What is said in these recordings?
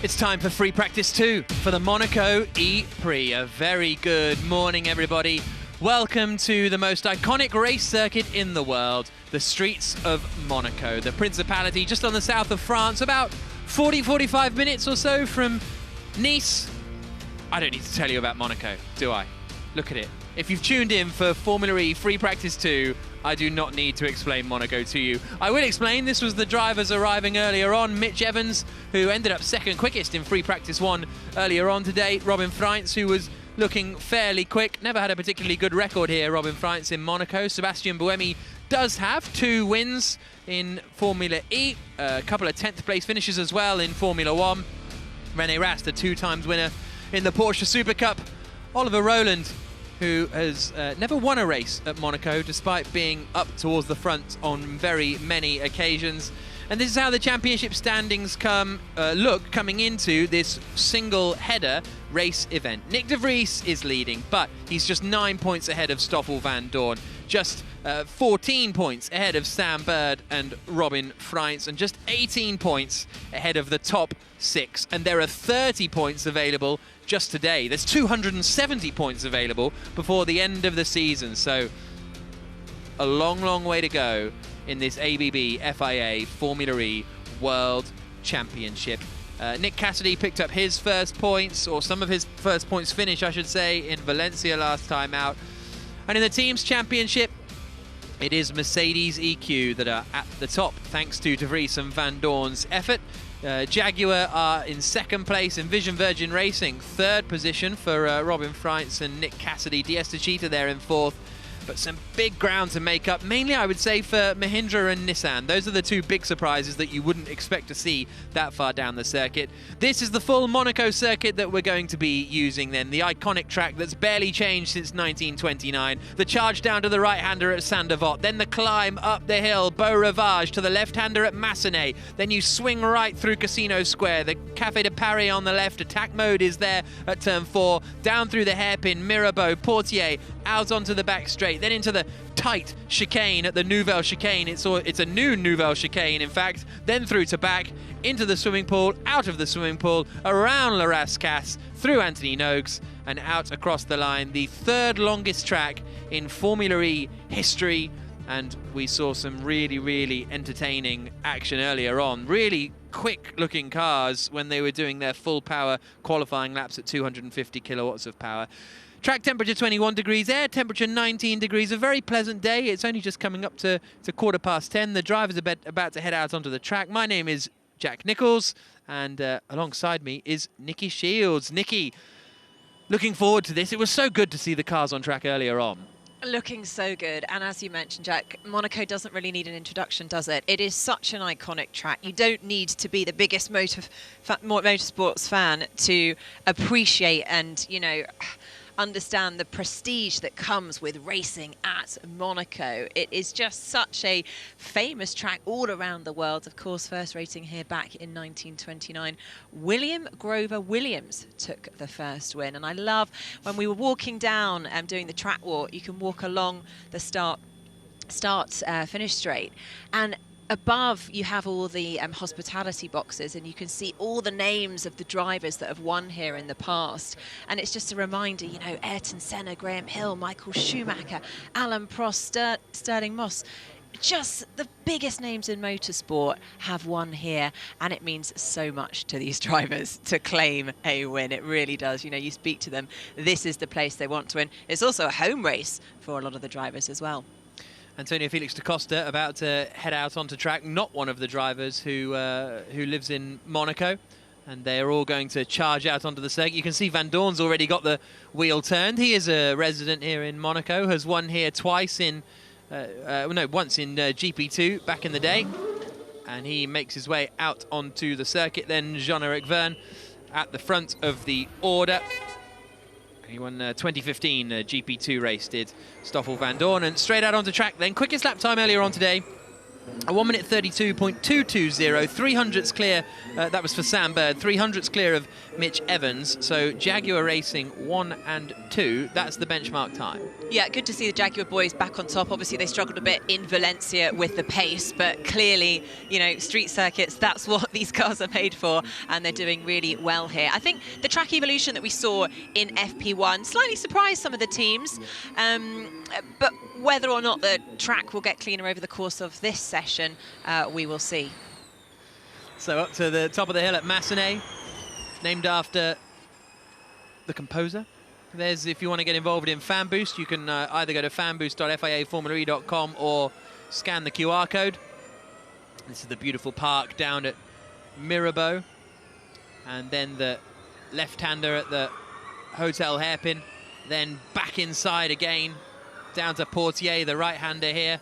It's time for free practice 2 for the Monaco E-Prix. A very good morning, everybody. Welcome to the most iconic race circuit in the world, the streets of Monaco, the Principality just on the south of France, about 40-45 minutes or so from Nice. I don't need to tell you about Monaco, do I? Look at it. If you've tuned in for Formula E Free Practice 2, I do not need to explain Monaco to you. I will explain, this was the drivers arriving earlier on. Mitch Evans, who ended up second quickest in Free Practice 1 earlier on today. Robin Freins, who was looking fairly quick. Never had a particularly good record here, Robin Freins, in Monaco. Sebastian Buemi does have 2 wins in Formula E. A couple of 10th place finishes as well in Formula 1. René Rast, a 2-times winner in the Porsche Super Cup. Oliver Rowland, who has never won a race at Monaco, despite being up towards the front on very many occasions. And this is how the championship standings look coming into this single header race event. Nick de Vries is leading, but he's just 9 points ahead of Stoffel van Dorn, just 14 points ahead of Sam Bird and Robin Freins, and just 18 points ahead of the top 6. And there are 30 points available just today. There's 270 points available before the end of the season. So a long, long way to go in this ABB FIA Formula E World Championship. Nick Cassidy picked up his first points, or some of his first points finish, I should say, in Valencia last time out. And in the Teams Championship, it is Mercedes EQ that are at the top, thanks to De Vries and Van Dorn's effort. Jaguar are in second place, and Vision Virgin Racing third position for Robin Freins and Nick Cassidy. DS Techeetah there in fourth. But some big ground to make up, mainly I would say for Mahindra and Nissan. Those are the 2 big surprises that you wouldn't expect to see that far down the circuit. This is the full Monaco circuit that we're going to be using then, the iconic track that's barely changed since 1929. The charge down to the right-hander at Saint-Devote, then the climb up the hill, Beau Rivage, to the left-hander at Massenet. Then you swing right through Casino Square, the Café de Paris on the left, attack mode is there at turn 4, down through the hairpin, Mirabeau, Portier, out onto the back straight, then into the tight chicane at the Nouvelle chicane. It's a new Nouvelle chicane, in fact. Then through to back, into the swimming pool, out of the swimming pool, around La Rascasse, through Anthony Nogues, and out across the line. The 3rd longest track in Formula E history. And we saw some really, really entertaining action earlier on. Really quick-looking cars when they were doing their full power qualifying laps at 250 kilowatts of power. Track temperature 21 degrees, air temperature 19 degrees. A very pleasant day. It's only just coming up to 10:15. The drivers are about to head out onto the track. My name is Jack Nichols, and alongside me is Nikki Shields. Nikki, looking forward to this. It was so good to see the cars on track earlier on. Looking so good, and as you mentioned, Jack, Monaco doesn't really need an introduction, does it? It is such an iconic track. You don't need to be the biggest motorsports fan to appreciate and, you know, understand the prestige that comes with racing at Monaco. It is just such a famous track all around the world. Of course, first racing here back in 1929. William Grover Williams took the first win. And I love when we were walking down doing the track walk, you can walk along the finish straight. And above, you have all the hospitality boxes, and you can see all the names of the drivers that have won here in the past. And it's just a reminder, you know, Ayrton Senna, Graham Hill, Michael Schumacher, Alan Prost, Sterling Moss. Just the biggest names in motorsport have won here, and it means so much to these drivers to claim a win. It really does. You know, you speak to them, this is the place they want to win. It's also a home race for a lot of the drivers as well. Antonio Felix da Costa about to head out onto track, not one of the drivers who lives in Monaco, and they are all going to charge out onto the circuit. You can see Van Dorn's already got the wheel turned. He is a resident here in Monaco, has won here once in GP2 back in the day, and he makes his way out onto the circuit. Then Jean-Eric Verne at the front of the order. He won 2015 GP2 race, did Stoffel van Dorn, and straight out onto track then. Quickest lap time earlier on today A 1 minute 32.220, 300ths clear. That was for Sam Bird. 300ths clear of Mitch Evans. So Jaguar Racing 1 and 2. That's the benchmark time. Yeah, good to see the Jaguar boys back on top. Obviously, they struggled a bit in Valencia with the pace, but clearly, you know, street circuits, that's what these cars are made for, and they're doing really well here. I think the track evolution that we saw in FP1 slightly surprised some of the teams, but whether or not the track will get cleaner over the course of this session, we will see. So up to the top of the hill at Massenet, named after the composer. There's, if you want to get involved in Fan Boost, you can either go to fanboost.fiaformulae.com or scan the QR code. This is the beautiful park down at Mirabeau. And then the left-hander at the Hotel Hairpin. Then back inside again, down to Portier, the right-hander here.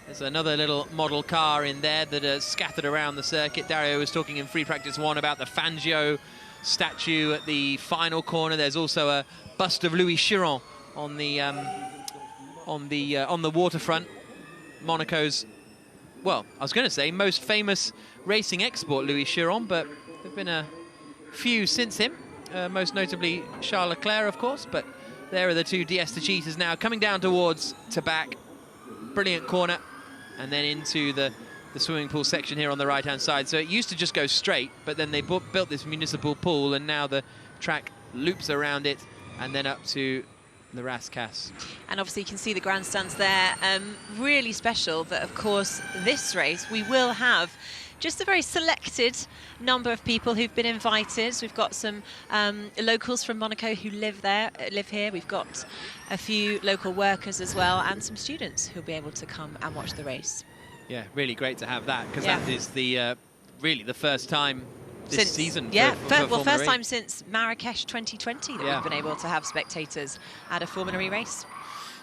There's another little model car in there that are scattered around the circuit. Dario was talking in free practice 1 about the Fangio statue at the final corner. There's also a bust of Louis Chiron on the waterfront. Monaco's, well, I was going to say most famous racing export, Louis Chiron, but there've been a few since him, most notably Charles Leclerc, of course. But there are the two DS Cheetahs now coming down towards Tabac. Brilliant corner, and then into the swimming pool section here on the right-hand side. So it used to just go straight, but then they built this municipal pool, and now the track loops around it and then up to the Rascasse. And obviously you can see the grandstands there. Really special that, of course, this race we will have just a very selected number of people who've been invited. We've got some locals from Monaco who live here. We've got a few local workers as well, and some students who'll be able to come and watch the race. Yeah, really great to have that, because that is the really the first time this season. Yeah, for first time since Marrakesh 2020 that we've been able to have spectators at a Formula E race.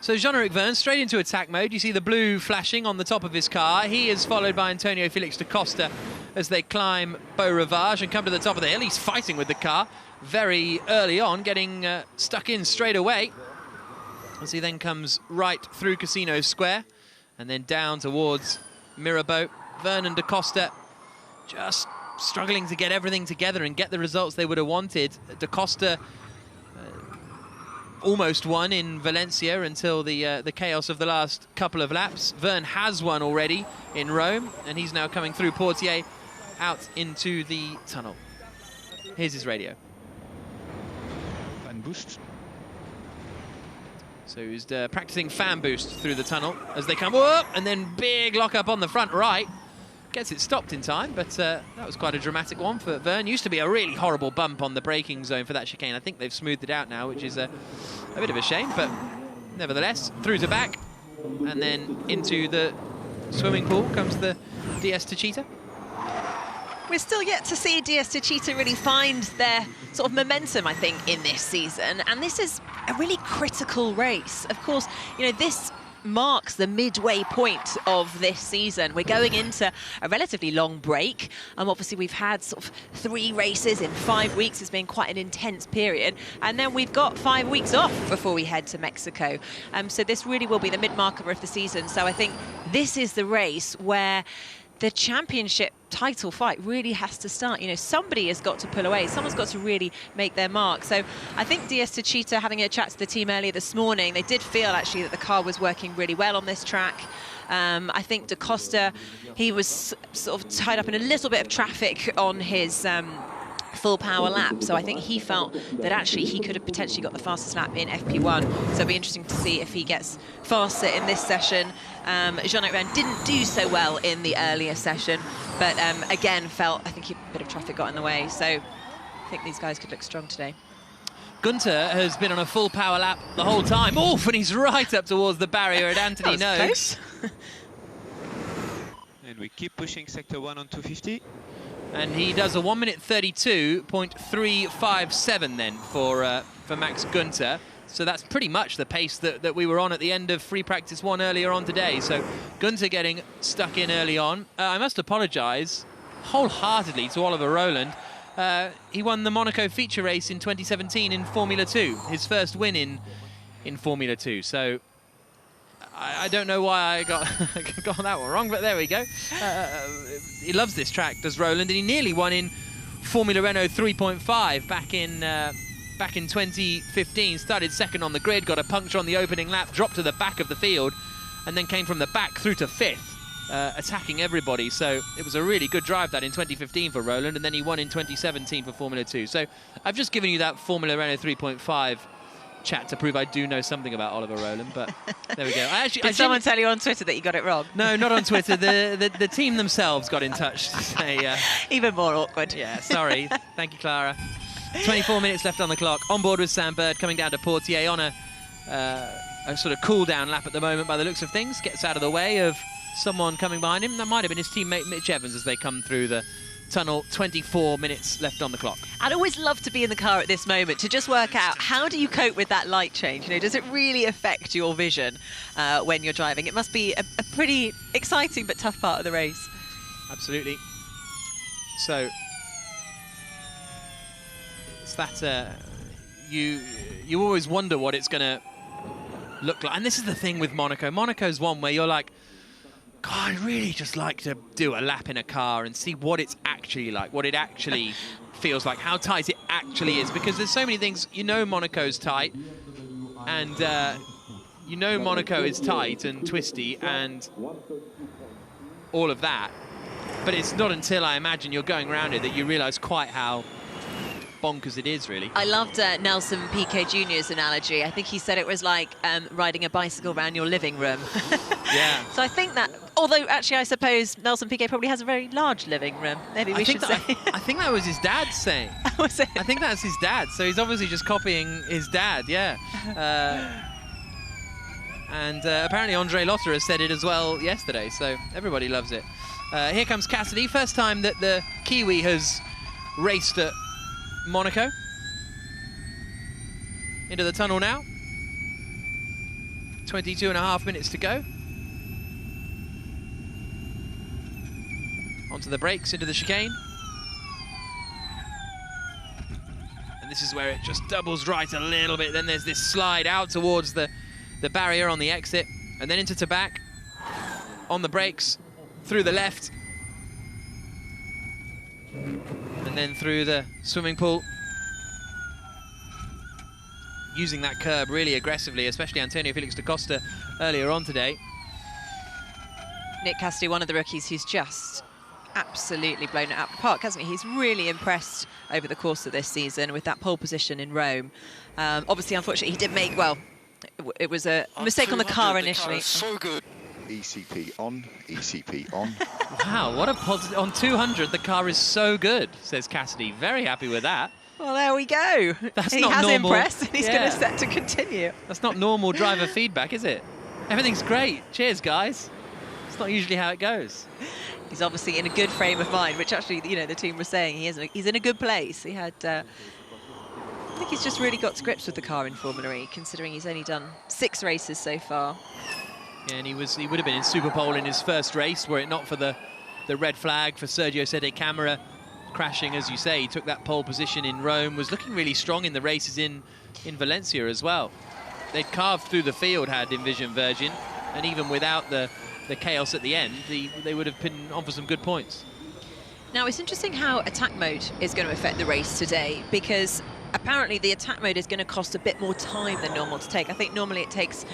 So Jean-Eric Verne straight into attack mode. You see the blue flashing on the top of his car. He is followed by Antonio Felix da Costa as they climb Beau Rivage and come to the top of the hill. He's fighting with the car very early on, getting stuck in straight away, as he then comes right through Casino Square and then down towards Mirabeau. Verne and da Costa just struggling to get everything together and get the results they would have wanted. Da Costa almost won in Valencia until the chaos of the last couple of laps. Verne has won already in Rome, and he's now coming through Portier out into the tunnel. Here's his radio. Fan boost. So he's practicing fan boost through the tunnel as they come up, and then big lock up on the front right. Gets it stopped in time, but that was quite a dramatic one for Verne. Used to be a really horrible bump on the braking zone for that chicane. I think they've smoothed it out now, which is a bit of a shame, but nevertheless, through to back, and then into the swimming pool comes the DS Cheetah. We're still yet to see DS Cheetah really find their sort of momentum, I think, in this season, and this is a really critical race. Of course, you know, this marks the midway point of this season. We're going into a relatively long break. Obviously, we've had sort of 3 races in 5 weeks. It's been quite an intense period. And then we've got 5 weeks off before we head to Mexico. So this really will be the mid-marker of the season. So I think this is the race where the championship title fight really has to start. You know, somebody has got to pull away. Someone's got to really make their mark. So I think DS Cheetah, having a chat to the team earlier this morning, they did feel actually that the car was working really well on this track. I think da Costa, he was sort of tied up in a little bit of traffic on his full power lap, so I think he felt that actually he could have potentially got the fastest lap in FP1, so it'll be interesting to see if he gets faster in this session. Jean-Eric Verne didn't do so well in the earlier session, but again felt, I think a bit of traffic got in the way, so I think these guys could look strong today. Gunter has been on a full power lap the whole time. Oof, and he's right up towards the barrier at Anthony Noakes. And we keep pushing sector 1 on 250. And he does a 1 minute 32.357 then for Max Gunter. So that's pretty much the pace that we were on at the end of free practice 1 earlier on today. So Gunter getting stuck in early on. I must apologise wholeheartedly to Oliver Rowland. He won the Monaco feature race in 2017 in Formula 2, his first win in Formula 2. So I don't know why I got got that one wrong, but there we go. He loves this track, does Roland, and he nearly won in Formula Renault 3.5 back in 2015. Started second on the grid, got a puncture on the opening lap, dropped to the back of the field, and then came from the back through to 5th, attacking everybody. So it was a really good drive that in 2015 for Roland, and then he won in 2017 for Formula 2. So I've just given you that Formula Renault 3.5 chat to prove I do know something about Oliver Rowland, but there we go. Did someone tell you on Twitter that you got it wrong? No, not on Twitter. The team themselves got in touch to say... Even more awkward. Yeah, sorry. Thank you, Clara. 24 minutes left on the clock. On board with Sam Bird, coming down to Portier on a sort of cool-down lap at the moment by the looks of things. Gets out of the way of someone coming behind him. That might have been his teammate Mitch Evans as they come through the tunnel. 24 minutes left on the clock. I'd always love to be in the car at this moment to just work out, how do you cope with that light change? You know, does it really affect your vision when you're driving? It must be a pretty exciting but tough part of the race. Absolutely. So it's that you always wonder what it's going to look like. And this is the thing with Monaco. Monaco's one where you're like, God, I'd really just like to do a lap in a car and see what it's actually like, what it actually feels like, how tight it actually is. Because there's so many things, you know Monaco's tight, and you know Monaco is tight and twisty and all of that. But it's not until, I imagine, you're going around it that you realise quite how bonkers it is, really. I loved Nelson Piquet Jr.'s analogy. I think he said it was like riding a bicycle around your living room. Yeah. So I think that, although actually I suppose Nelson Piquet probably has a very large living room. Maybe we should say. I think that was his dad saying. Was it? I think that's his dad. So he's obviously just copying his dad, yeah. And apparently Andre Lotter has said it as well yesterday, so everybody loves it. Here comes Cassidy. First time that the Kiwi has raced at Monaco. Into the tunnel now. 22.5 minutes to go. Onto the brakes, into the chicane. And this is where it just doubles right a little bit. Then there's this slide out towards the barrier on the exit. And then into to back. On the brakes, through the left. And then through the swimming pool. Using that curb really aggressively, especially Antonio Felix da Costa earlier on today. Nick Cassidy, one of the rookies who's just absolutely blown it out of the park, hasn't he? He's really impressed over the course of this season with that pole position in Rome. Obviously, unfortunately, he did make, well, it was a mistake on the car initially. The car is so good. ECP on, ECP on. Wow, what a positive. On 200, the car is so good, says Cassidy. Very happy with that. Well, there we go. He has normal. Impressed, and he's going to set to continue. That's not normal driver feedback, is it? Everything's great. Cheers, guys. It's not usually how it goes. He's obviously in a good frame of mind, which actually, you know, the team was saying he's in a good place. He had, I think he's just really got to grips with the car in Formula E, considering he's only done 6 races so far. Yeah, and he would have been in Super Pole in his first race, were it not for the red flag for Sergio Sede Camara crashing, as you say. He took that pole position in Rome, was looking really strong in the races in Valencia as well. They'd carved through the field, had Envision Virgin, and even without the chaos at the end, they would have been on for some good points. Now, it's interesting how attack mode is going to affect the race today, because apparently the attack mode is going to cost a bit more time than normal to take. I think normally it takes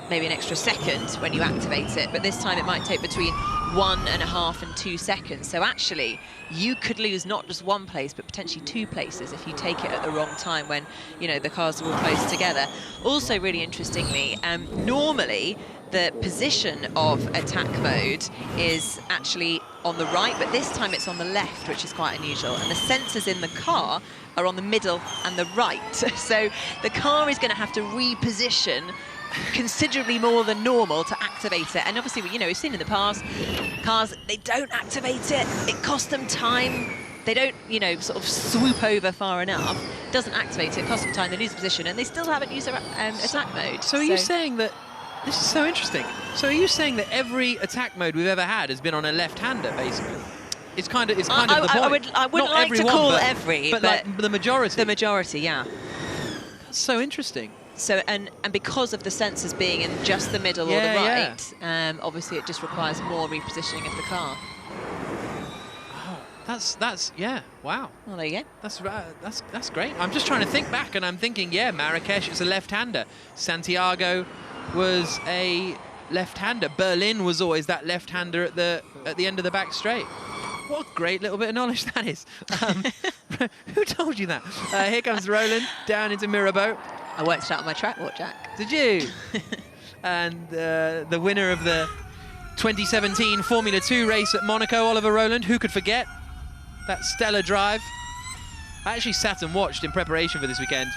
maybe an extra second when you activate it, but this time it might take between 1.5 and 2 seconds. So actually, you could lose not just 1 place, but potentially 2 places if you take it at the wrong time when, you know, the cars are all close together. Also, really interestingly, normally the position of attack mode is actually on the right, but this time it's on the left, which is quite unusual. And the sensors in the car are on the middle and the right. So the car is going to have to reposition considerably more than normal to activate it. And obviously, you know, we've seen in the past, cars, they don't activate it. It costs them time. They don't, you know, sort of swoop over far enough. Doesn't activate it, costs them time, they lose position, and they still haven't used their attack mode. So are you saying that, this is so interesting, so are you saying that every attack mode we've ever had has been on a left-hander, basically? It's kind of the point. I wouldn't like to call every, but like the majority. The majority, yeah. That's so interesting. So and because of the sensors being in just the middle or the right, obviously it just requires more repositioning of the car. That's yeah, wow. Well, there you go. That's great. I'm just trying to think back, and I'm thinking, yeah, Marrakesh is a left-hander. Santiago was a left-hander. Berlin was always that left-hander at the end of the back straight. What a great little bit of knowledge that is. Who told you that? Here comes Roland down into Mirabeau. I worked it out on my track walk, Jack. Did you? And the winner of the 2017 Formula 2 race at Monaco, Oliver Roland. Who could forget that stellar drive? I actually sat and watched in preparation for this weekend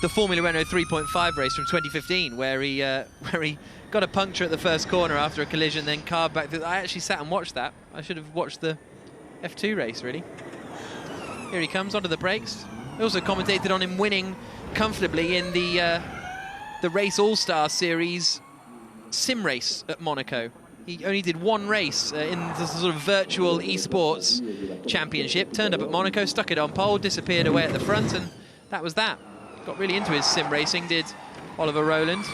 the Formula Renault 3.5 race from 2015, where he got a puncture at the first corner after a collision, then carved back through. I actually sat and watched that. I should have watched the F2 race, really. Here he comes onto the brakes. I also commentated on him winning comfortably in the Race All-Star Series sim race at Monaco. He only did one race in the sort of virtual esports championship, turned up at Monaco, stuck it on pole, disappeared away at the front, and that was that. Got really into his sim racing, did Oliver Roland.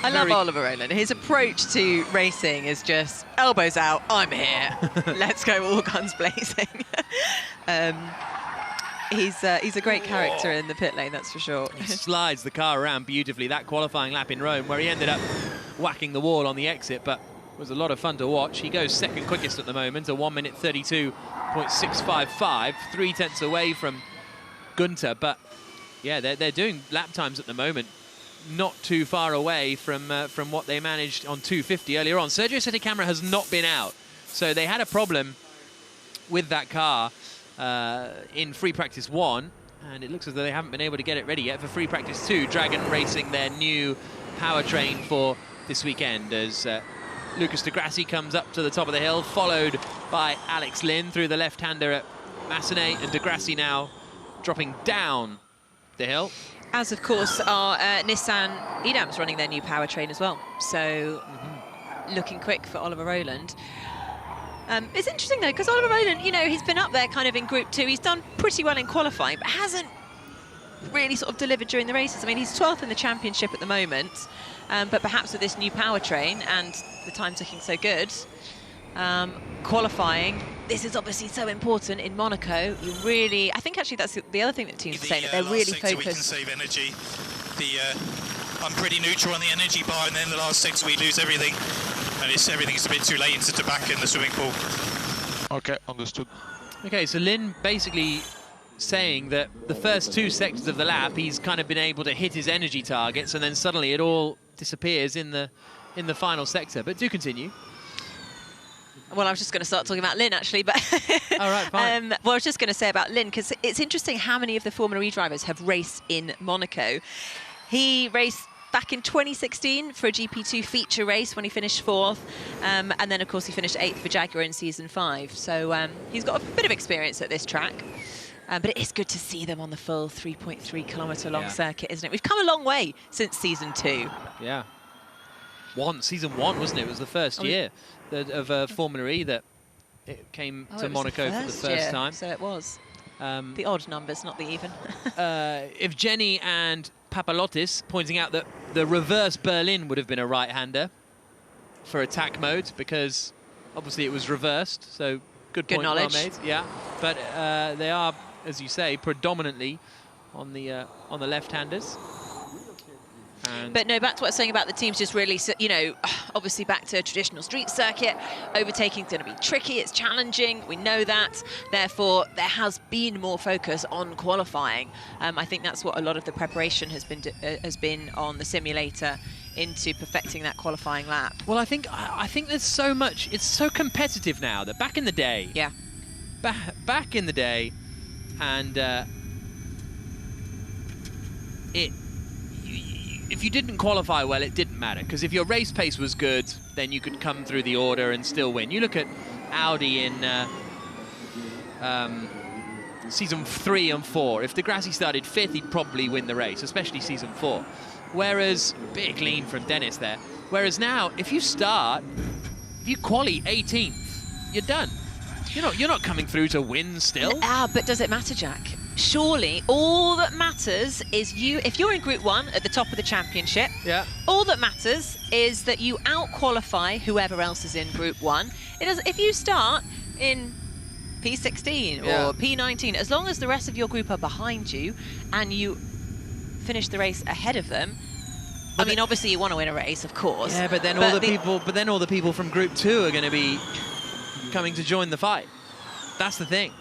I love Oliver Roland. His approach to racing is just elbows out, I'm here, let's go all guns blazing. He's a great character in the pit lane, that's for sure. He slides the car around beautifully. That qualifying lap in Rome, where he ended up whacking the wall on the exit, but it was a lot of fun to watch. He goes second quickest at the moment, a 1 minute 32.655, 3 tenths away from Gunter. But yeah, they're doing lap times at the moment not too far away from what they managed on 250 earlier on. Sergio Setecamera has not been out, so they had a problem with that car in free practice 1, and it looks as though they haven't been able to get it ready yet for free practice 2. Dragon Racing, their new powertrain for this weekend, as Lucas de Grassi comes up to the top of the hill, followed by Alex Lynn through the left-hander at Massenet, and de Grassi now dropping down the hill. As, of course, are Nissan Edams running their new powertrain as well. So, looking quick for Oliver Roland. It's interesting, though, because Oliver Roland, you know, he's been up there kind of in Group 2. He's done pretty well in qualifying, but hasn't really sort of delivered during the races. I mean, he's 12th in the championship at the moment, but perhaps with this new powertrain and the times looking so good, qualifying, this is obviously so important in Monaco. You really, I think actually that's the other thing that teams are saying, that they're really focused. We can save energy. I'm pretty neutral on the energy bar, and then the last sector we lose everything. And everything's a bit too late into the back in the swimming pool. Okay, understood. Okay, so Lynn basically saying that the first 2 sectors of the lap, he's kind of been able to hit his energy targets, and then suddenly it all disappears in the final sector. But do continue. Well, I was just going to start talking about Lynn, actually, but... All right, fine. Well, I was just going to say about Lynn, because it's interesting how many of the Formula E drivers have raced in Monaco. He raced back in 2016 for a GP2 feature race when he finished 4th. And then, of course, he finished 8th for Jaguar in Season 5. So he's got a bit of experience at this track. But it is good to see them on the full 3.3-kilometre long circuit, isn't it? We've come a long way since Season 2. Yeah. Season 1, wasn't it? It was the first year of Formula E that it came to Monaco for the first time. So it was. The odd numbers, not the even. If Jenny and Papalotis pointing out that the reverse Berlin would have been a right-hander for attack mode, because obviously it was reversed, so good point knowledge. Well made. Yeah, but they are, as you say, predominantly on the left-handers. But no, back to what I was saying about the teams, just really, you know, obviously back to a traditional street circuit, overtaking is going to be tricky, it's challenging, we know that. Therefore, there has been more focus on qualifying. I think that's what a lot of the preparation has been on the simulator into perfecting that qualifying lap. Well, I think there's so much, it's so competitive now that back in the day, back in the day, and if you didn't qualify well, it didn't matter, because if your race pace was good, then you could come through the order and still win. You look at Audi in Season 3 and 4. If de Grassi started 5th, he'd probably win the race, especially Season 4. Whereas, big lean from Dennis there. Whereas now, if you quali 18th, you're done. You're not coming through to win still. But does it matter, Jack? surely all that matters is if you're in Group 1 at the top of the championship, all that matters is that you out-qualify whoever else is in Group 1. If you start in P16 or P19, as long as the rest of your group are behind you and you finish the race ahead of them, I mean, obviously you want to win a race, of course. Yeah, but then all the people from Group 2 are going to be coming to join the fight. That's the thing.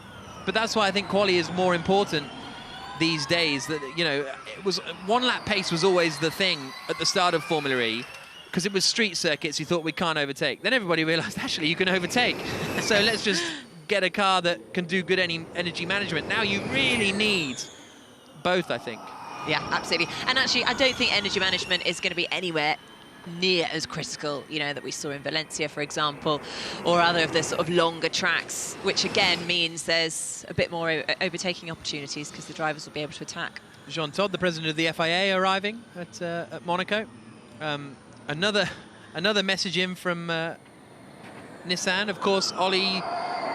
But that's why I think quali is more important these days. That, you know, it was one lap pace was always the thing at the start of Formula E, because it was street circuits you thought we can't overtake. Then everybody realised actually you can overtake. So let's just get a car that can do good energy management. Now you really need both, I think. Yeah, absolutely. And actually, I don't think energy management is going to be anywhere near as critical, you know, that we saw in Valencia, for example, or other of the sort of longer tracks, which again means there's a bit more overtaking opportunities because the drivers will be able to attack. Jean Todt, the president of the FIA, arriving at Monaco. Another message in from Nissan. Of course, Ollie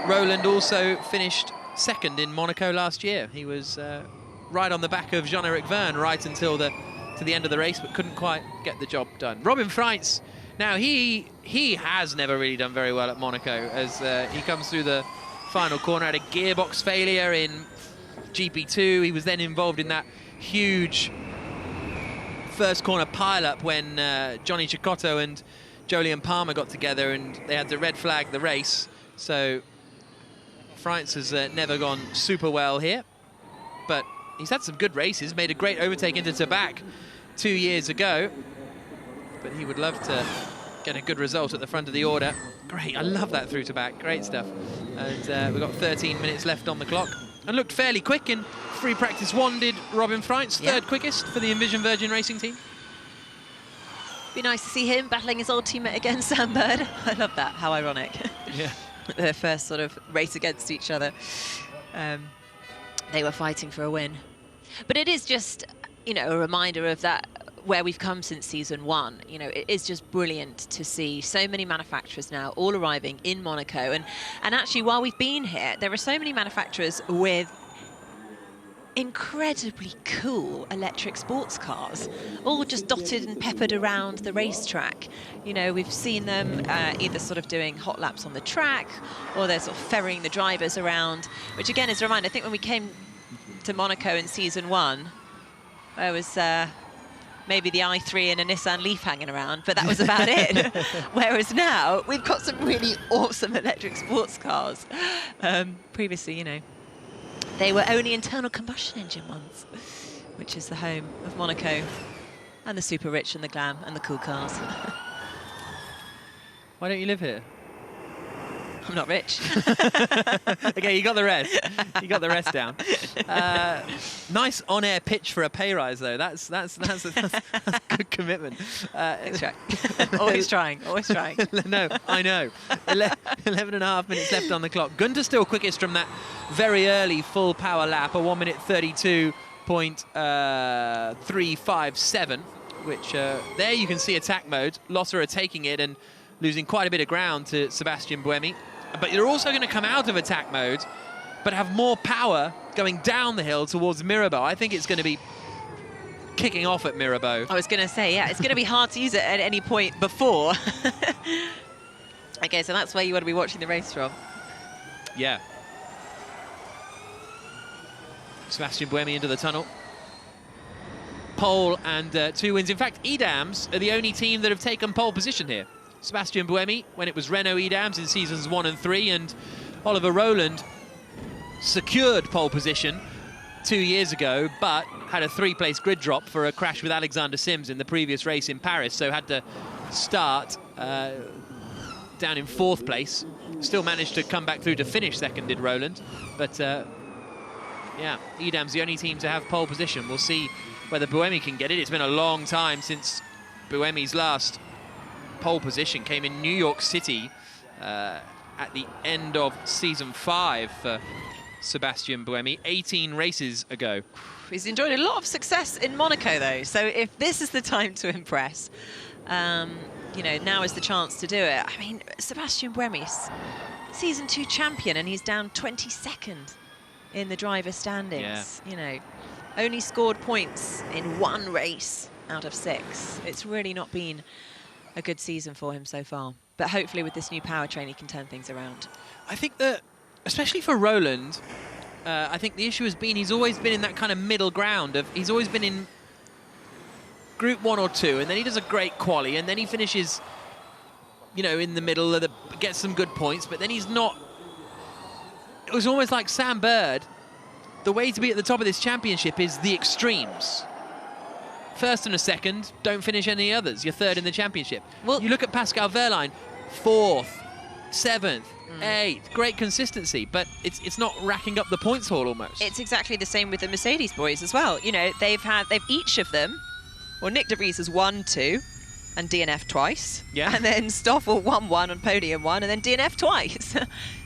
Rowland also finished second in Monaco last year. He was right on the back of Jean-Eric Verne right until to the end of the race, but couldn't quite get the job done. Robin Freitz, now he has never really done very well at Monaco, as he comes through the final corner, had a gearbox failure in GP2. He was then involved in that huge first corner pile-up when Johnny Cecotto and Jolyon Palmer got together and they had to red flag the race. So Freitz has never gone super well here, but he's had some good races, made a great overtake into Tabac 2 years ago, but he would love to get a good result at the front of the order. Great, I love that through Tabac, great stuff. And we've got 13 minutes left on the clock. And looked fairly quick in free practice 1, did Robin Freitz, third quickest for the Envision Virgin Racing team. Be nice to see him battling his old teammate again, Sam Bird. I love that, how ironic. Yeah. Their first sort of race against each other. They were fighting for a win. But it is just, you know, a reminder of that, where we've come since season 1. You know, it is just brilliant to see so many manufacturers now all arriving in Monaco. And actually, while we've been here, there are so many manufacturers with incredibly cool electric sports cars, all just dotted and peppered around the racetrack. You know, we've seen them either sort of doing hot laps on the track, or they're sort of ferrying the drivers around, which again is a reminder. I think when we came to Monaco in season 1, there was maybe the i3 and a Nissan Leaf hanging around, but that was about it. Whereas now we've got some really awesome electric sports cars. Previously, you know, they were only internal combustion engine ones, which is the home of Monaco and the super rich and the glam and the cool cars. Why don't you live here? I'm not rich. Okay, you got the rest. You got the rest down. Nice on-air pitch for a pay rise, though. That's good commitment. Thanks, Jack. Always trying, always trying. No, I know. 11 and a half minutes left on the clock. Gunter still quickest from that very early full power lap, a 1 minute 32.357, which there you can see attack mode. Lotter are taking it and losing quite a bit of ground to Sebastian Buemi. But you're also going to come out of attack mode, but have more power going down the hill towards Mirabeau. I think it's going to be kicking off at Mirabeau. I was going to say, yeah, it's going to be hard to use it at any point before. Okay, so that's where you want to be watching the race from. Yeah. Sebastian Buemi into the tunnel. Pole and 2 wins. In fact, Edams are the only team that have taken pole position here. Sebastian Buemi, when it was Renault Edams in seasons 1 and 3, and Oliver Rowland secured pole position 2 years ago, but had a 3-place grid drop for a crash with Alexander Sims in the previous race in Paris, so had to start down in 4th place. Still managed to come back through to finish second, did Rowland. But yeah, Edam's the only team to have pole position. We'll see whether Buemi can get it. It's been a long time since Buemi's last pole position came in New York City at the end of season 5 for Sebastian Buemi, 18 races ago. He's enjoyed a lot of success in Monaco, though, so if this is the time to impress, you know, now is the chance to do it. I mean, Sebastian Buemi's season 2 champion, and he's down 22nd in the driver's standings. You know, only scored points in 1 race out of 6. It's really not been a good season for him so far. But hopefully with this new powertrain, he can turn things around. I think that, especially for Roland, I think the issue has been he's always been in that kind of middle ground of he's always been in Group 1 or 2, and then he does a great quali, and then he finishes, you know, in the middle of gets some good points, but then he's not. It was almost like Sam Bird. The way to be at the top of this championship is the extremes. First and a second, don't finish any others. You're third in the championship. Well, you look at Pascal Wehrlein, 4th, 7th, 8th, great consistency, but it's not racking up the points haul almost. It's exactly the same with the Mercedes boys as well. You know, they've each of them. Well, Nick de Vries has won 2 and DNF twice. Yeah. And then Stoffel won 1 on podium 1 and then DNF twice.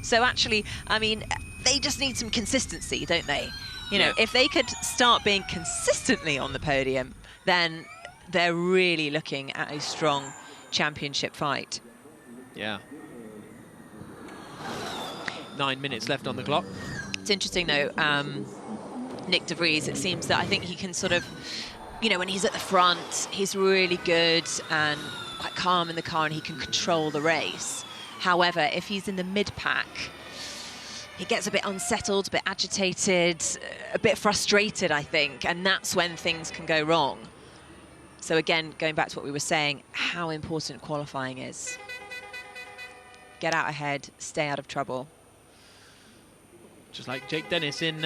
So actually, I mean, they just need some consistency, don't they? You know, if they could start being consistently on the podium, then they're really looking at a strong championship fight. Yeah. 9 minutes left on the clock. It's interesting, though, Nick de Vries, it seems that I think he can sort of, you know, when he's at the front, he's really good and quite calm in the car and he can control the race. However, if he's in the mid-pack, he gets a bit unsettled, a bit agitated, a bit frustrated, I think, and that's when things can go wrong. So again, going back to what we were saying, how important qualifying is. Get out ahead, stay out of trouble. Just like Jake Dennis in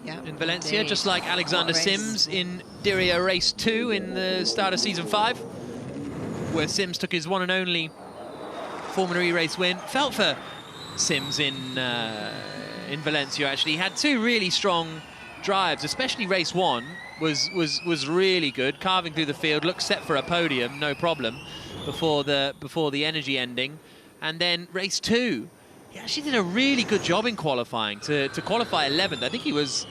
Valencia, indeed. Just like Alexander Sims in Diriyah Race 2 in the start of Season 5, where Sims took his one and only Formula E race win. Felt for Sims in Valencia, actually. He had 2 really strong drives, especially Race 1 was really good, carving through the field, looked set for a podium, no problem, before the energy ending. And then Race 2, he actually did a really good job in qualifying to qualify 11th. I think he was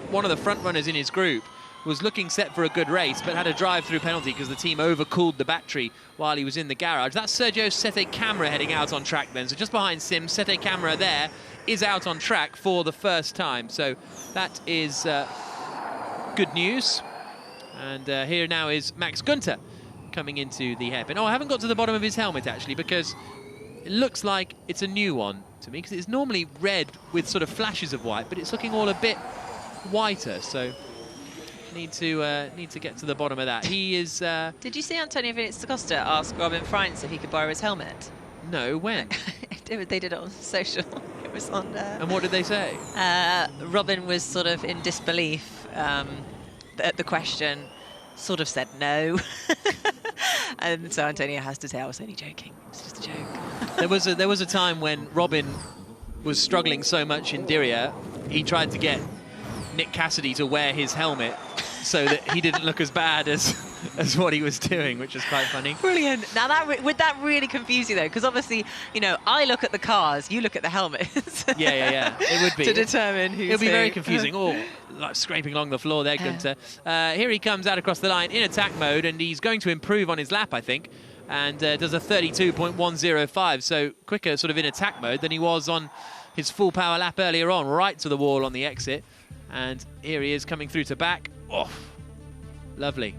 one of the front runners in his group, was looking set for a good race, but had a drive-through penalty because the team overcooled the battery while he was in the garage. That's Sergio Sette Camara heading out on track then. So just behind Sims, Sette Camara there is out on track for the first time. So that is good news. And here now is Max Günther coming into the hairpin. Oh, I haven't got to the bottom of his helmet, actually, because it looks like it's a new one to me, because it's normally red with sort of flashes of white, but it's looking all a bit whiter, so need to get to the bottom of that. He is... Did you see Antonio Vinicius Costa ask Robin Frantz if he could borrow his helmet? No, when? They did it on social. It was on... And what did they say? Robin was sort of in disbelief at the question, sort of said no. And so Antonio has to say, I was only joking. It was just a joke. There was a time when Robin was struggling so much in Diriyah, he tried to get Nick Cassidy to wear his helmet so that he didn't look as bad as what he was doing, which was quite funny. Brilliant. Now, would that really confuse you, though? Because obviously, you know, I look at the cars, you look at the helmets. Yeah. It would be. To determine who's It'll be who. very confusing. Oh, like scraping along the floor there, Günther. Here he comes out across the line in attack mode, and he's going to improve on his lap, I think, and does a 32.105, so quicker sort of in attack mode than he was on his full power lap earlier on, right to the wall on the exit. And here he is coming through to back. Oh, lovely.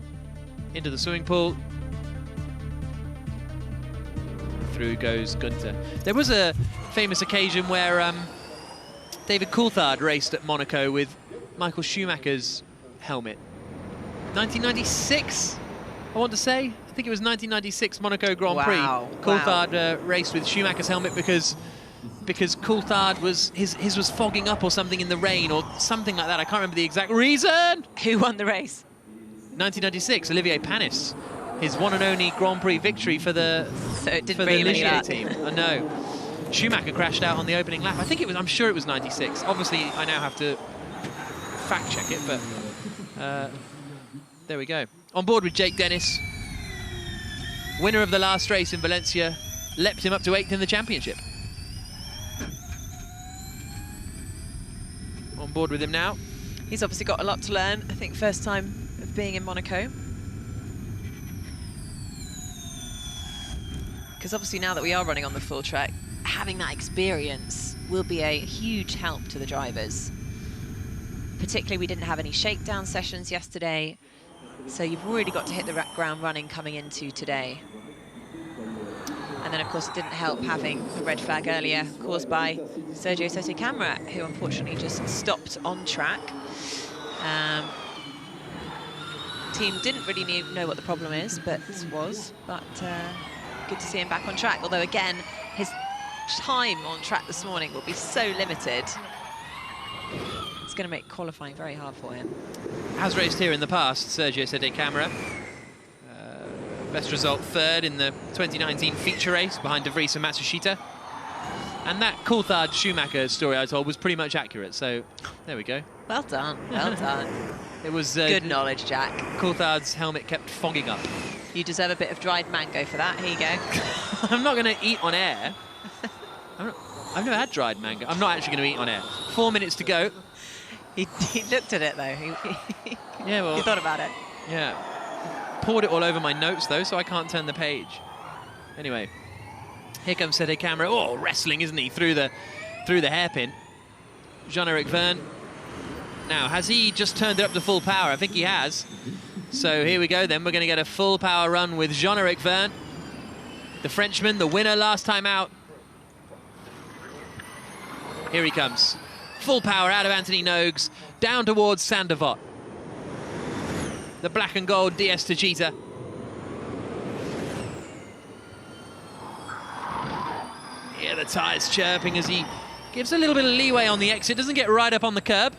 Into the swimming pool. Through goes Günther. There was a famous occasion where David Coulthard raced at Monaco with Michael Schumacher's helmet. 1996, I want to say. I think it was 1996 Monaco Grand Prix. Coulthard raced with Schumacher's helmet because Coulthard his was fogging up or something in the rain or something like that. I can't remember the exact reason. Who won the race? 1996, Olivier Panis. His one and only Grand Prix victory for the Ligier team. I know. Schumacher crashed out on the opening lap. I'm sure it was 96. Obviously, I now have to fact check it, but there we go. On board with Jake Dennis. Winner of the last race in Valencia, leapt him up to 8th in the championship. On board with him now. He's obviously got a lot to learn. I think first time of being in Monaco. Because obviously now that we are running on the full track, having that experience will be a huge help to the drivers. Particularly, we didn't have any shakedown sessions yesterday, so you've really got to hit the ground running coming into today. And then, of course, it didn't help having the red flag earlier caused by Sergio Soto Camara, who unfortunately just stopped on track. Team didn't really know what the problem is, but good to see him back on track. Although, again, his time on track this morning will be so limited. It's going to make qualifying very hard for him. Has raced here in the past, Sergio Soto Camara. Best result third in the 2019 feature race behind De Vries and Matsushita. And that Coulthard-Schumacher story I told was pretty much accurate, so there we go. Well done, well done. It was good knowledge, Jack. Coulthard's helmet kept fogging up. You deserve a bit of dried mango for that. Here you go. I'm not going to eat on air. I've never had dried mango. I'm not actually going to eat on air. 4 minutes to go. He looked at it, though. Yeah, well... He thought about it. Yeah. Poured it all over my notes, though, so I can't turn the page. Anyway, here comes Soto Camara. Oh, wrestling, isn't he? Through the hairpin. Jean-Eric Vergne. Now, has he just turned it up to full power? I think he has. So here we go, then. We're going to get a full power run with Jean-Eric Vergne. The Frenchman, the winner last time out. Here he comes. Full power out of Anthony Nogues, down towards Sander Vott. The black and gold DS Techeetah. Here the tyres chirping as he gives a little bit of leeway on the exit, doesn't get right up on the curb.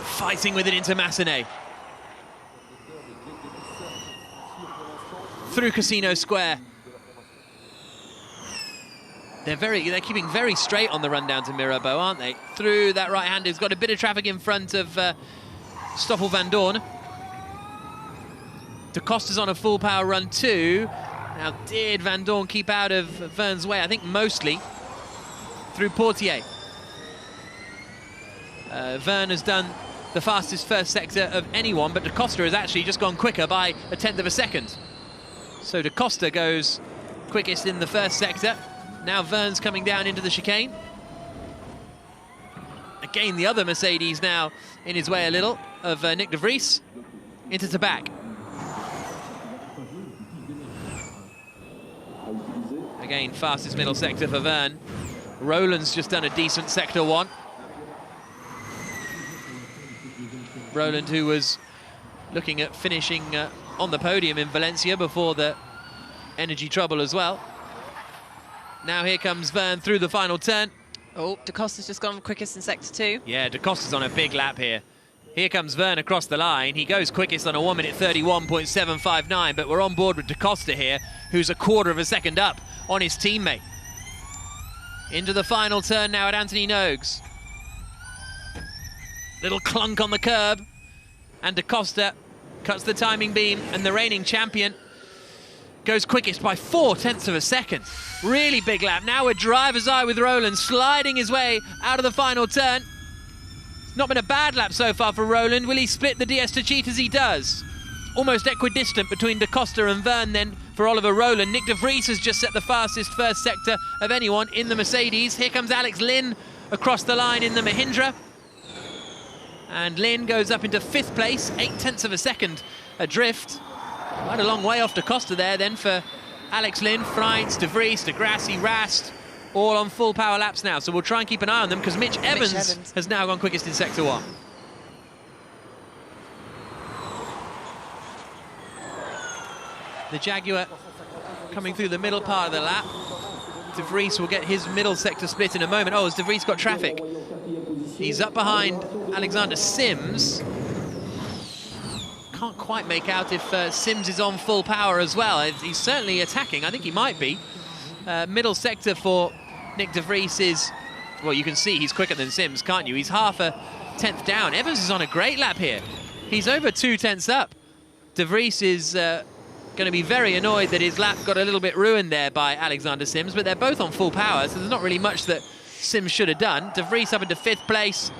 Fighting with it into Massenet. Through Casino Square. They're keeping very straight on the run down to Mirabeau, aren't they? Through that right-hander, who's got a bit of traffic in front of Stoffel Van Dorn. De Costa's on a full power run too. Now, did Van Dorn keep out of Vergne's way? I think mostly through Portier. Vergne has done the fastest first sector of anyone, but De Costa has actually just gone quicker by 1/10 of a second. So De Costa goes quickest in the first sector. Now Vergne's coming down into the chicane. Again, the other Mercedes now in his way a little of Nick De Vries into Tabac. Again, fastest middle sector for Vergne. Roland's just done a decent sector one. Roland, who was looking at finishing on the podium in Valencia before the energy trouble as well. Now here comes Vergne through the final turn. Oh, De Costa's just gone quickest in sector 2. Yeah, De Costa's on a big lap here. Here comes Vergne across the line. He goes quickest on a 1:31.759, but we're on board with De Costa here, who's a quarter of a second up on his teammate. Into the final turn now at Anthony Nogues. Little clunk on the curb, and De Costa cuts the timing beam, and the reigning champion goes quickest by 0.4 of a second. Really big lap. Now we're driver's eye with Roland sliding his way out of the final turn. It's not been a bad lap so far for Roland. Will he split the DS Techeetah as he does? Almost equidistant between De Costa and Vergne then for Oliver Roland. Nick De Vries has just set the fastest first sector of anyone in the Mercedes. Here comes Alex Lynn across the line in the Mahindra. And Lynn goes up into 5th place, 0.8 of a second adrift. Quite a long way off De Costa there then for Alex Lynn, Freins, De Vries, De Grassi, Rast, all on full power laps now. So we'll try and keep an eye on them because Mitch Evans has now gone quickest in sector 1. The Jaguar coming through the middle part of the lap. De Vries will get his middle sector split in a moment. Oh, has De Vries got traffic? He's up behind Alexander Sims. Can't quite make out if Sims is on full power as well. He's certainly attacking. I think he might be. Middle sector for Nick De Vries is, well, you can see he's quicker than Sims, can't you? He's 0.5 down. Evans is on a great lap here. He's over 0.2 up. De Vries is going to be very annoyed that his lap got a little bit ruined there by Alexander Sims, but they're both on full power, so there's not really much that Sims should have done. De Vries up into 5th place.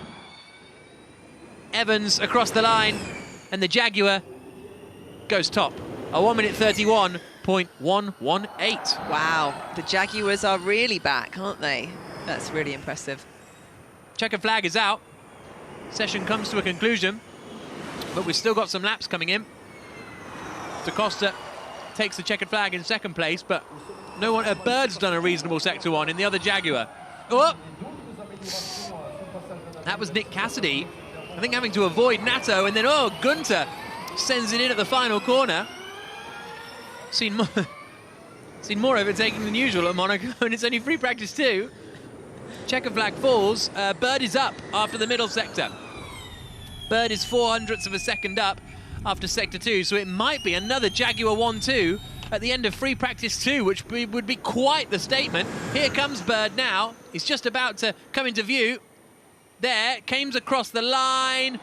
Evans across the line. And the Jaguar goes top. a 1 minute 31.118. Wow, the Jaguars are really back, aren't they? That's really impressive. Checkered flag is out. Session comes to a conclusion, but we've still got some laps coming in. Da Costa takes the checkered flag in second place, but no one. Bird's done a reasonable sector 1 in the other Jaguar. Oh! That was Nick Cassidy, I think, having to avoid Nato, and then Gunter sends it in at the final corner. Seen more overtaking than usual at Monaco, and it's only free practice 2. Checker flag falls. Bird is up after the middle sector. Bird is 0.04 of a second up after sector 2, so it might be another Jaguar 1-2 at the end of free practice 2, which would be quite the statement. Here comes Bird now. He's just about to come into view. There, comes across the line.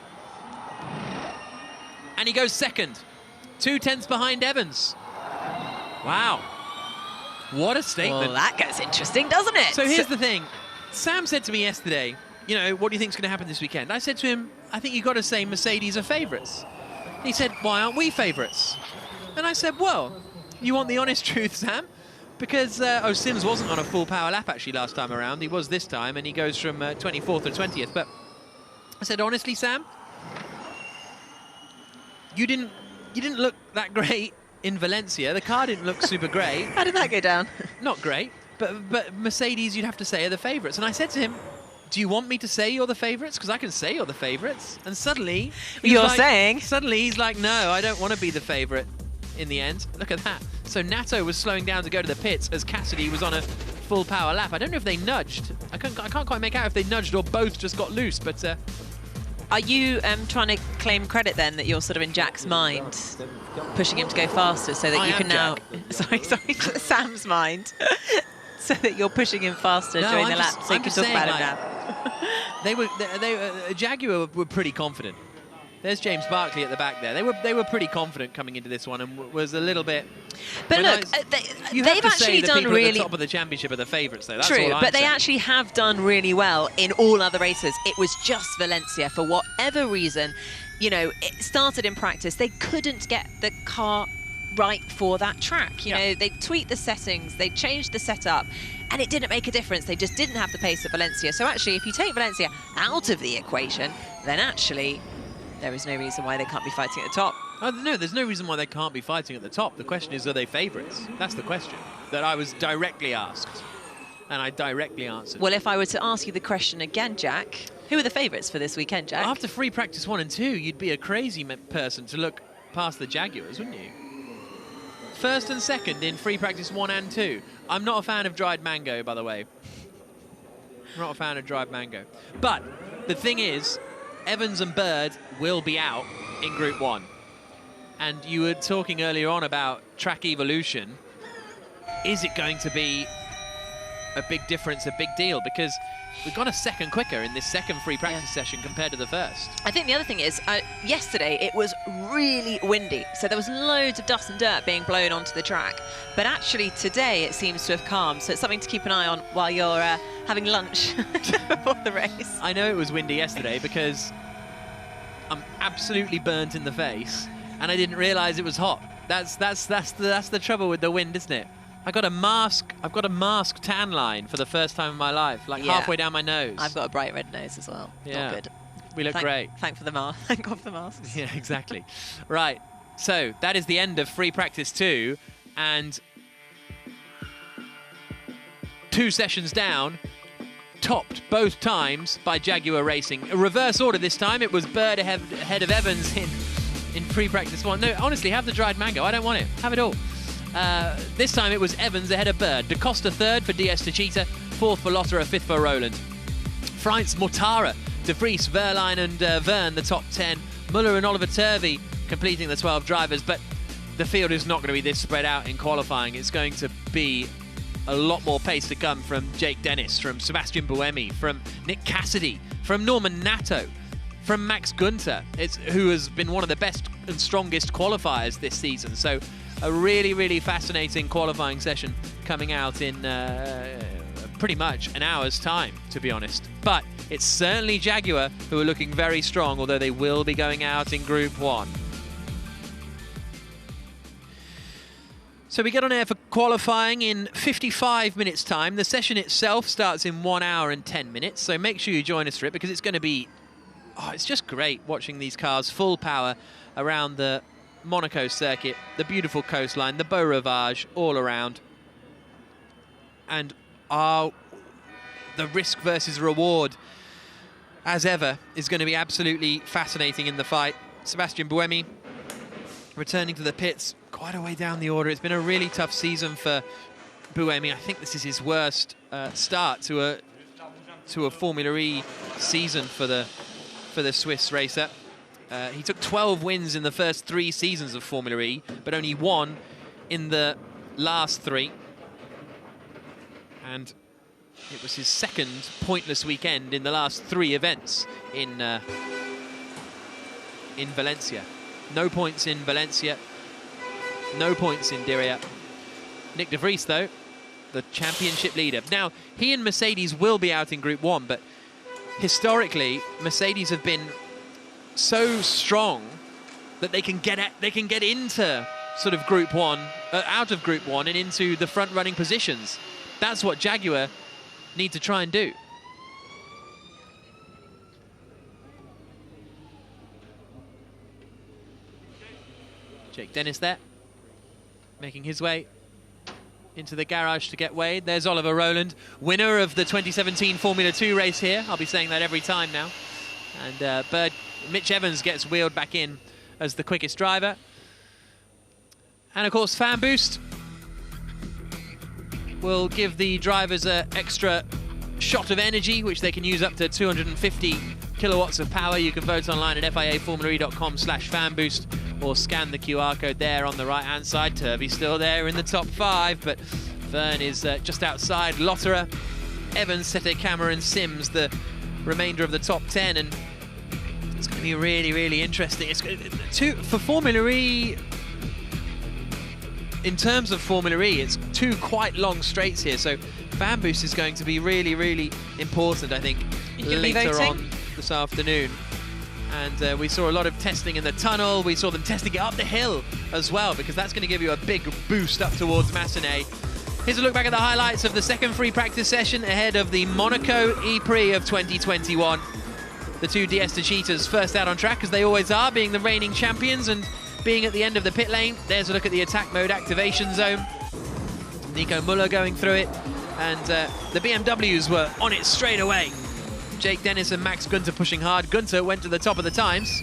And he goes second. 2/10 behind Evans. Wow. What a statement. Well, that gets interesting, doesn't it? So here's the thing. Sam said to me yesterday, you know, what do you think's going to happen this weekend? I said to him, I think you've got to say Mercedes are favourites. He said, why aren't we favourites? And I said, well, you want the honest truth, Sam? Because, Sims wasn't on a full power lap actually last time around. He was this time, and he goes from 24th to 20th. But I said, honestly, Sam, you didn't look that great in Valencia. The car didn't look super great. How did that go down? Not great, but Mercedes, you'd have to say, are the favourites. And I said to him, do you want me to say you're the favourites? Because I can say you're the favourites. And suddenly... Suddenly he's like, no, I don't want to be the favourite in the end. Look at that. So Nato was slowing down to go to the pits as Cassidy was on a full power lap. I don't know if they nudged. I can't quite make out if they nudged or both just got loose, but... Are you trying to claim credit then that you're sort of in Jack's mind, pushing him to go faster so that you can now... Sorry, Sam's mind. So that you're pushing him faster during the lap so you can talk about it now. Jaguar were pretty confident. There's James Barkley at the back there. They were pretty confident coming into this one and was a little bit... But look, they've actually done really... At the top of the championship are the favourites, though. That's true, all I'm but they saying. actually have done really well in all other races. It was just Valencia, for whatever reason. You know, it started in practice. They couldn't get the car right for that track. You know, they tweaked the settings, they changed the setup, and it didn't make a difference. They just didn't have the pace of Valencia. So actually, if you take Valencia out of the equation, then actually there is no reason why they can't be fighting at the top. Oh, no, there's no reason why they can't be fighting at the top. The question is, are they favourites? That's the question that I was directly asked, and I directly answered. Well, if I were to ask you the question again, Jack, who are the favourites for this weekend, Jack? After free practice 1 and 2, you'd be a crazy person to look past the Jaguars, wouldn't you? First and second in free practice 1 and 2. I'm not a fan of dried mango, by the way. I'm not a fan of dried mango. But the thing is, Evans and Bird will be out in Group 1. And you were talking earlier on about track evolution. Is it going to be a big difference, a big deal? Because we've gone a second quicker in this second free practice session compared to the first. I think the other thing is, yesterday it was really windy, so there was loads of dust and dirt being blown onto the track. But actually today it seems to have calmed, so it's something to keep an eye on while you're having lunch before the race. I know it was windy yesterday because I'm absolutely burnt in the face, and I didn't realise it was hot. That's the trouble with the wind, isn't it? I've got a mask tan line for the first time in my life, like halfway down my nose. I've got a bright red nose as well. Yeah. Not good. We look great. Thank God for the masks. Yeah, exactly. Right. So that is the end of free practice 2, and 2 sessions down, topped both times by Jaguar Racing. A reverse order this time. It was Bird ahead of Evans in free practice 1. No, honestly, have the dried mango. I don't want it. Have it all. This time it was Evans ahead of Bird. Da Costa 3rd for DS Techeetah, 4th for Lotterer, 5th for Roland. Freitz, Mortara, De Vries, Verline and Verne, the top 10. Muller and Oliver Turvey completing the 12 drivers, but the field is not going to be this spread out in qualifying. It's going to be a lot more pace to come from Jake Dennis, from Sebastian Buemi, from Nick Cassidy, from Norman Nato, from Max Gunter, who has been one of the best and strongest qualifiers this season. So a really, really fascinating qualifying session coming out in pretty much an hour's time, to be honest. But it's certainly Jaguar who are looking very strong, although they will be going out in Group 1. So we get on air for qualifying in 55 minutes time. The session itself starts in 1 hour and 10 minutes, so make sure you join us for it because it's going to be, it's just great watching these cars full power around the Monaco circuit, the beautiful coastline, the Beau Rivage all around. And the risk versus reward, as ever, is going to be absolutely fascinating in the fight. Sebastian Buemi returning to the pits quite a way down the order. It's been a really tough season for Buemi. I think this is his worst start to a Formula E season for the Swiss racer. He took 12 wins in the first 3 seasons of Formula E, but only 1 in the last 3. And it was his second pointless weekend in the last 3 events in Valencia. No points in Valencia, no points in Diriyah. Nick de Vries, though, the championship leader. Now, he and Mercedes will be out in Group 1, but historically, Mercedes have been so strong that they can get into sort of Group 1, out of Group 1 and into the front-running positions. That's what Jaguar need to try and do. Jake Dennis there, making his way into the garage to get weighed. There's Oliver Rowland, winner of the 2017 Formula 2 race here. I'll be saying that every time now. And Mitch Evans gets wheeled back in as the quickest driver. And of course, Fan Boost will give the drivers an extra shot of energy, which they can use up to 250 kilowatts of power. You can vote online at fiaformulae.com/fanboost or scan the QR code there on the right-hand side. Turvey's still there in the top 5, but Verne is just outside. Lotterer, Evans, Sete, Cameron, Sims, the remainder of the top 10, and it's going to be really, really interesting. It's for Formula E. In terms of Formula E, it's 2 quite long straights here, so Fan Boost is going to be really, really important, I think, later on this afternoon. And we saw a lot of testing in the tunnel. We saw them testing it up the hill as well, because that's going to give you a big boost up towards Massenet. Here's a look back at the highlights of the second free practice session ahead of the Monaco E-Prix of 2021. The 2 DS Cheetahs first out on track, as they always are, being the reigning champions and being at the end of the pit lane. There's a look at the attack mode activation zone. Nico Muller going through it, and the BMWs were on it straight away. Jake Dennis and Max Günther pushing hard. Günther went to the top of the times.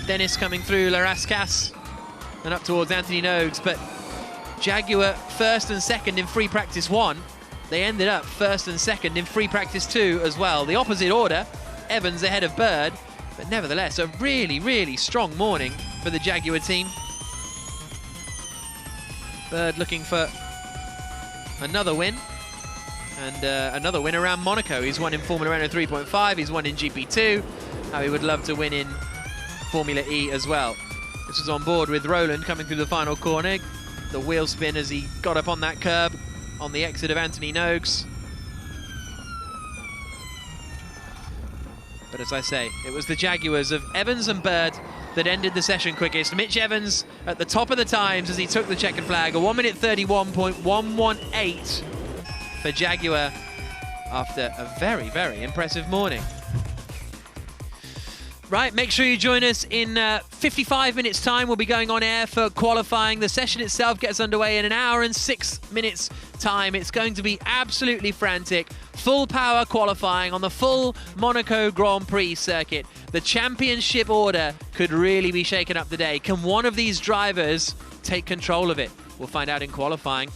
Dennis coming through La Rascasse and up towards Anthony Nogues, but Jaguar first and second in free practice 1. They ended up first and second in free practice 2 as well. The opposite order, Evans ahead of Bird, but nevertheless a really, really strong morning for the Jaguar team. Bird looking for another win, and another win around Monaco. He's won in Formula Renault 3.5, he's won in GP2. Now he would love to win in Formula E as well. This was on board with Rowland coming through the final corner. The wheel spin as he got up on that curb on the exit of Anthony Nogues. But as I say, it was the Jaguars of Evans and Bird that ended the session quickest. Mitch Evans at the top of the times as he took the checkered flag, a 1:31.118 for Jaguar after a very, very impressive morning. Right, make sure you join us in 55 minutes time. We'll be going on air for qualifying. The session itself gets underway in 1 hour and 6 minutes time. It's going to be absolutely frantic. Full power qualifying on the full Monaco Grand Prix circuit. The championship order could really be shaken up today. Can one of these drivers take control of it? We'll find out in qualifying.